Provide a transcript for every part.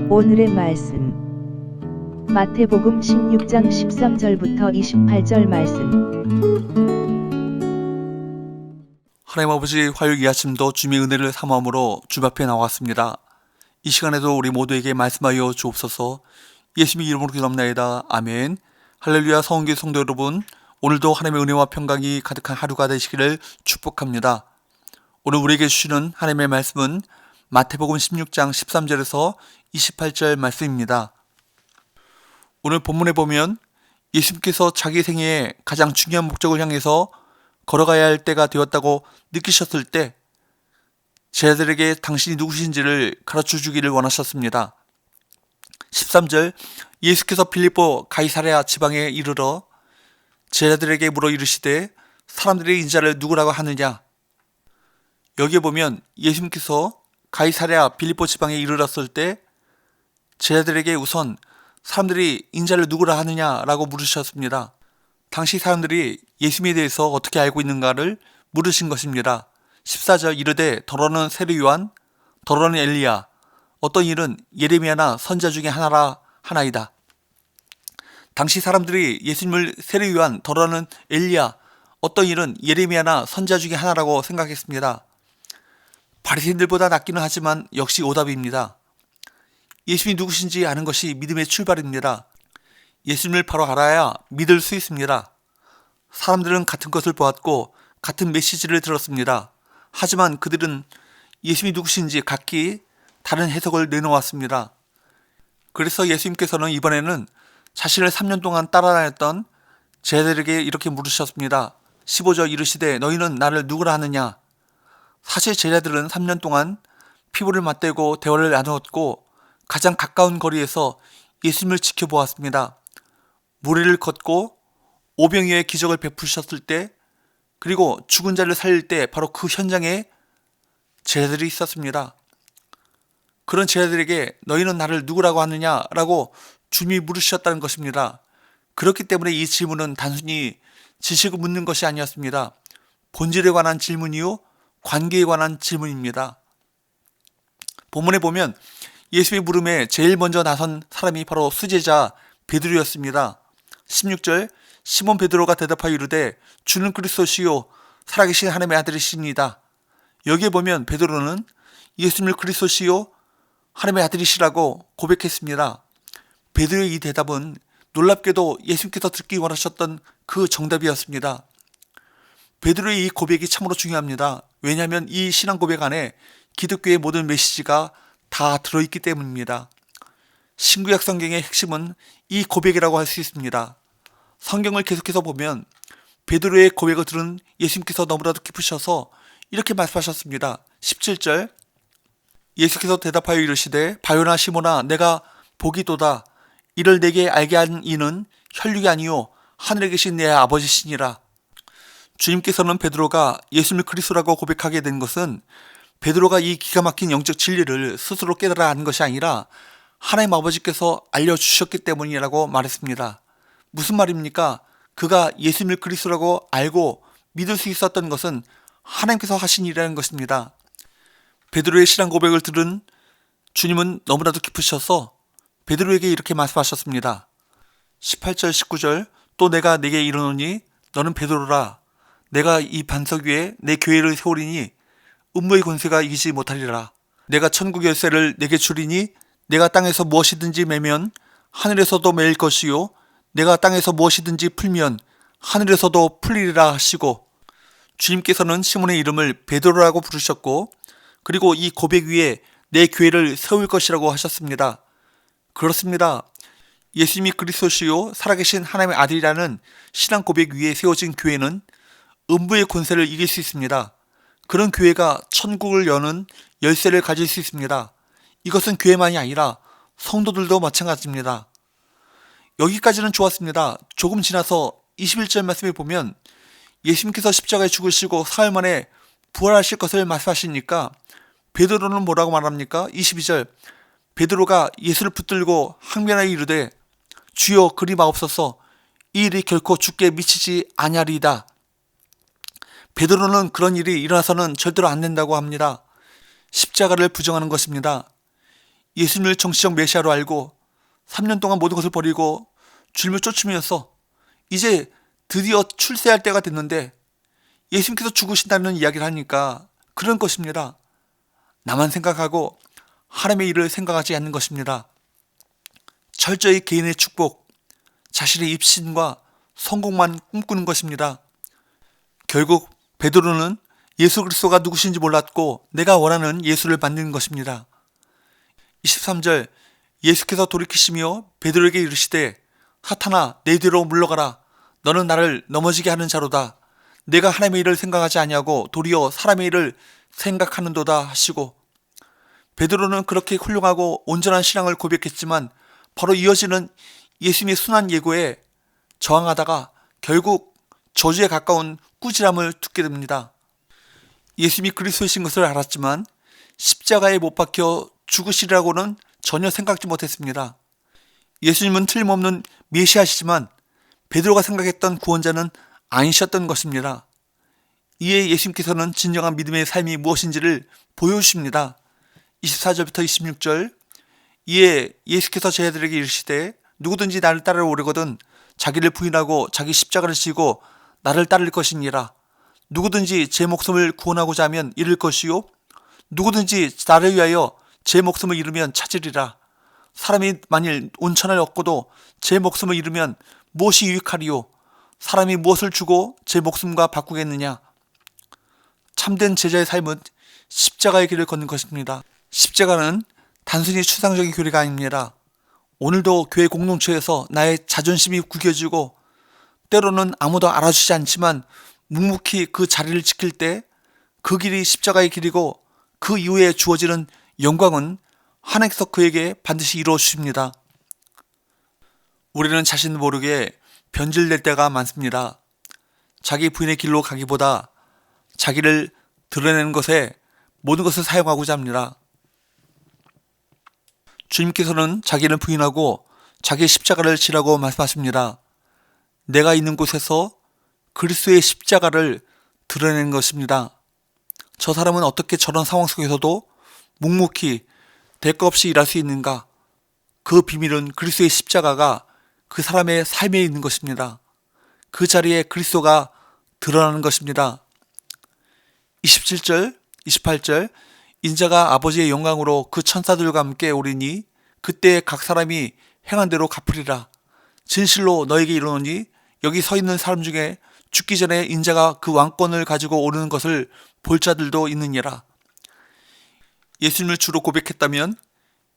오늘의 말씀 마태복음 16장 13절부터 28절 말씀. 하나님 아버지, 화요일 이 아침도 주님의 은혜를 사모함으로 주 앞에 나왔습니다. 이 시간에도 우리 모두에게 말씀하여 주옵소서. 예수님의 이름으로 기도합나이다. 아멘. 할렐루야. 성원교회 성도 여러분, 오늘도 하나님의 은혜와 평강이 가득한 하루가 되시기를 축복합니다. 오늘 우리에게 주시는 하나님의 말씀은 마태복음 16장 13절에서 28절 말씀입니다. 오늘 본문에 보면 예수님께서 자기 생애의 가장 중요한 목적을 향해서 걸어가야 할 때가 되었다고 느끼셨을 때 제자들에게 당신이 누구신지를 가르쳐 주기를 원하셨습니다. 13절, 예수께서 빌립보 가이사랴 지방에 이르러 제자들에게 물어 이르시되 사람들이 인자를 누구라고 하느냐. 여기에 보면 예수님께서 가이사랴 빌립보 지방에 이르렀을 때 제자들에게 우선 사람들이 인자를 누구라 하느냐라고 물으셨습니다. 당시 사람들이 예수님에 대해서 어떻게 알고 있는가를 물으신 것입니다. 14절, 이르되 더러는 세례 요한, 더러는 엘리야, 어떤 일은 예레미야나 선지자 중에 하나이다. 당시 사람들이 예수님을 세례 요한, 더러는 엘리야, 어떤 일은 예레미야나 선지자 중에 하나라고 생각했습니다. 바리새인들보다 낫기는 하지만 역시 오답입니다. 예수님이 누구신지 아는 것이 믿음의 출발입니다. 예수님을 바로 알아야 믿을 수 있습니다. 사람들은 같은 것을 보았고 같은 메시지를 들었습니다. 하지만 그들은 예수님이 누구신지 각기 다른 해석을 내놓았습니다. 그래서 예수님께서는 이번에는 자신을 3년 동안 따라다녔던 제자들에게 이렇게 물으셨습니다. 15절, 이르시되 너희는 나를 누구라 하느냐. 사실 제자들은 3년 동안 피부를 맞대고 대화를 나누었고 가장 가까운 거리에서 예수님을 지켜보았습니다. 무리를 걷고 오병이어의 기적을 베푸셨을 때, 그리고 죽은 자를 살릴 때 바로 그 현장에 제자들이 있었습니다. 그런 제자들에게 너희는 나를 누구라고 하느냐라고 주님이 물으셨다는 것입니다. 그렇기 때문에 이 질문은 단순히 지식을 묻는 것이 아니었습니다. 본질에 관한 질문이요, 관계에 관한 질문입니다. 본문에 보면 예수의 물음에 제일 먼저 나선 사람이 바로 수제자 베드로였습니다. 16절, 시몬 베드로가 대답하여 이르되 주는 그리스도시요 살아계신 하나님의 아들이시니이다. 여기에 보면 베드로는 예수님을 그리스도시요 하나님의 아들이시라고 고백했습니다. 베드로의 이 대답은 놀랍게도 예수님께서 듣기 원하셨던 그 정답이었습니다. 베드로의 이 고백이 참으로 중요합니다. 왜냐하면 이 신앙 고백 안에 기독교의 모든 메시지가 다 들어있기 때문입니다. 신구약 성경의 핵심은 이 고백이라고 할 수 있습니다. 성경을 계속해서 보면 베드로의 고백을 들은 예수님께서 너무나도 기쁘셔서 이렇게 말씀하셨습니다. 17절, 예수께서 대답하여 이르시되 바요나 시모나 내가 보기도다. 이를 내게 알게 한 이는 혈육이 아니요 하늘에 계신 내 아버지시니라. 주님께서는 베드로가 예수님을 그리스도라고 고백하게 된 것은 베드로가 이 기가 막힌 영적 진리를 스스로 깨달아 아는 것이 아니라 하나님 아버지께서 알려주셨기 때문이라고 말했습니다. 무슨 말입니까? 그가 예수님을 그리스도라고 알고 믿을 수 있었던 것은 하나님께서 하신 일이라는 것입니다. 베드로의 신앙 고백을 들은 주님은 너무나도 기쁘셔서 베드로에게 이렇게 말씀하셨습니다. 18절 19절, 또 내가 네게 이르노니 너는 베드로라. 내가 이 반석 위에 내 교회를 세우리니 음모의 권세가 이기지 못하리라. 내가 천국 열쇠를 내게 주리니 내가 땅에서 무엇이든지 매면 하늘에서도 매일 것이요 내가 땅에서 무엇이든지 풀면 하늘에서도 풀리리라 하시고, 주님께서는 시몬의 이름을 베드로라고 부르셨고 그리고 이 고백 위에 내 교회를 세울 것이라고 하셨습니다. 그렇습니다. 예수님이 그리스도시요 살아계신 하나님의 아들이라는 신앙 고백 위에 세워진 교회는 음부의 권세를 이길 수 있습니다. 그런 교회가 천국을 여는 열쇠를 가질 수 있습니다. 이것은 교회만이 아니라 성도들도 마찬가지입니다. 여기까지는 좋았습니다. 조금 지나서 21절 말씀에 보면 예수님께서 십자가에 죽으시고 사흘 만에 부활하실 것을 말씀하시니까 베드로는 뭐라고 말합니까? 22절, 베드로가 예수를 붙들고 항변하여 이르되 주여 그리 마옵소서, 이 일이 결코 주께 미치지 아니하리이다. 베드로는 그런 일이 일어나서는 절대로 안 된다고 합니다. 십자가를 부정하는 것입니다. 예수님을 정치적 메시아로 알고 3년 동안 모든 것을 버리고 주님을 쫓으면서 이제 드디어 출세할 때가 됐는데 예수님께서 죽으신다는 이야기를 하니까 그런 것입니다. 나만 생각하고 하나님의 일을 생각하지 않는 것입니다. 철저히 개인의 축복, 자신의 입신과 성공만 꿈꾸는 것입니다. 결국 베드로는 예수 그리스도가 누구신지 몰랐고 내가 원하는 예수를 만드는 것입니다. 23절 예수께서 돌이키시며 베드로에게 이르시되 사탄아 내 뒤로 물러가라. 너는 나를 넘어지게 하는 자로다. 내가 하나님의 일을 생각하지 아니하고 도리어 사람의 일을 생각하는도다 하시고, 베드로는 그렇게 훌륭하고 온전한 신앙을 고백했지만 바로 이어지는 예수님의 순한 예고에 저항하다가 결국 저주에 가까운 꾸지람을 듣게 됩니다. 예수님이 그리스도이신 것을 알았지만 십자가에 못 박혀 죽으시리라고는 전혀 생각지 못했습니다. 예수님은 틀림없는 메시아시지만 베드로가 생각했던 구원자는 아니셨던 것입니다. 이에 예수님께서는 진정한 믿음의 삶이 무엇인지를 보여주십니다. 24절부터 26절 이에 예수께서 제자들에게 이르시되 누구든지 나를 따르러 오려거든 자기를 부인하고 자기 십자가를 지고 나를 따를 것이니라. 누구든지 제 목숨을 구원하고자 하면 잃을 것이요 누구든지 나를 위하여 제 목숨을 잃으면 찾으리라. 사람이 만일 온천을 얻고도 제 목숨을 잃으면 무엇이 유익하리요? 사람이 무엇을 주고 제 목숨과 바꾸겠느냐? 참된 제자의 삶은 십자가의 길을 걷는 것입니다. 십자가는 단순히 추상적인 교리가 아닙니다. 오늘도 교회 공동체에서 나의 자존심이 구겨지고 때로는 아무도 알아주지 않지만 묵묵히 그 자리를 지킬 때 그 길이 십자가의 길이고 그 이후에 주어지는 영광은 하나님께서 그에게 반드시 이루어 주십니다. 우리는 자신 모르게 변질될 때가 많습니다. 자기 부인의 길로 가기보다 자기를 드러내는 것에 모든 것을 사용하고자 합니다. 주님께서는 자기를 부인하고 자기 십자가를 지라고 말씀하십니다. 내가 있는 곳에서 그리스도의 십자가를 드러내는 것입니다. 저 사람은 어떻게 저런 상황 속에서도 묵묵히 대가 없이 일할 수 있는가? 그 비밀은 그리스도의 십자가가 그 사람의 삶에 있는 것입니다. 그 자리에 그리스도가 드러나는 것입니다. 27절, 28절 인자가 아버지의 영광으로 그 천사들과 함께 오리니 그때 각 사람이 행한 대로 갚으리라. 진실로 너에게 이르노니 여기 서 있는 사람 중에 죽기 전에 인자가 그 왕권을 가지고 오르는 것을 볼 자들도 있느니라. 예수님을 주로 고백했다면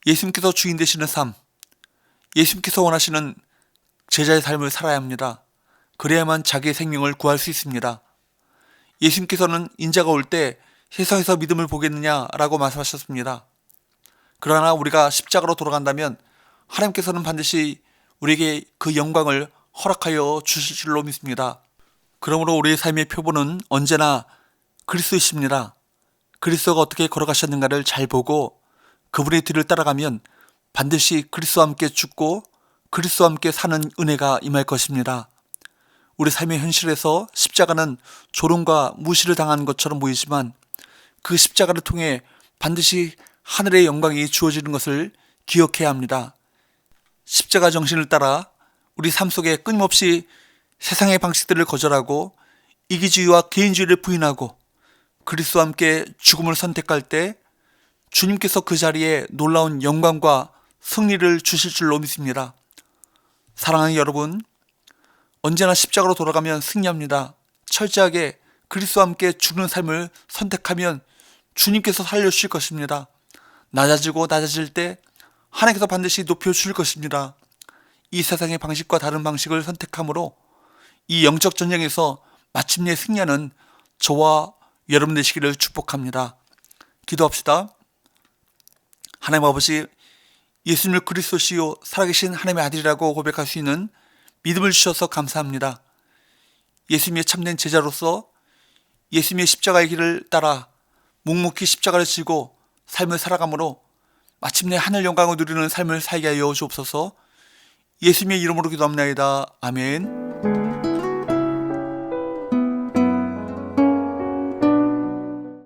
예수님께서 주인 되시는 삶, 예수님께서 원하시는 제자의 삶을 살아야 합니다. 그래야만 자기의 생명을 구할 수 있습니다. 예수님께서는 인자가 올 때 세상에서 믿음을 보겠느냐라고 말씀하셨습니다. 그러나 우리가 십자가로 돌아간다면 하나님께서는 반드시 우리에게 그 영광을 허락하여 주실 줄로 믿습니다. 그러므로 우리의 삶의 표본은 언제나 그리스도이십니다. 그리스도가 어떻게 걸어가셨는가를 잘 보고 그분의 뒤를 따라가면 반드시 그리스도와 함께 죽고 그리스도와 함께 사는 은혜가 임할 것입니다. 우리 삶의 현실에서 십자가는 조롱과 무시를 당하는 것처럼 보이지만 그 십자가를 통해 반드시 하늘의 영광이 주어지는 것을 기억해야 합니다. 십자가 정신을 따라 우리 삶 속에 끊임없이 세상의 방식들을 거절하고 이기주의와 개인주의를 부인하고 그리스도와 함께 죽음을 선택할 때 주님께서 그 자리에 놀라운 영광과 승리를 주실 줄로 믿습니다. 사랑하는 여러분, 언제나 십자가로 돌아가면 승리합니다. 철저하게 그리스도와 함께 죽는 삶을 선택하면 주님께서 살려주실 것입니다. 낮아지고 낮아질 때 하나님께서 반드시 높여주실 것입니다. 이 세상의 방식과 다른 방식을 선택함으로 이 영적 전쟁에서 마침내 승리하는 저와 여러분 되시기를 축복합니다. 기도합시다. 하나님 아버지, 예수님을 그리스도시요 살아계신 하나님의 아들이라고 고백할 수 있는 믿음을 주셔서 감사합니다. 예수님의 참된 제자로서 예수님의 십자가의 길을 따라 묵묵히 십자가를 지고 삶을 살아감으로 마침내 하늘 영광을 누리는 삶을 살게 하여 주옵소서. 예수님의 이름으로 기도합나이다. 아멘.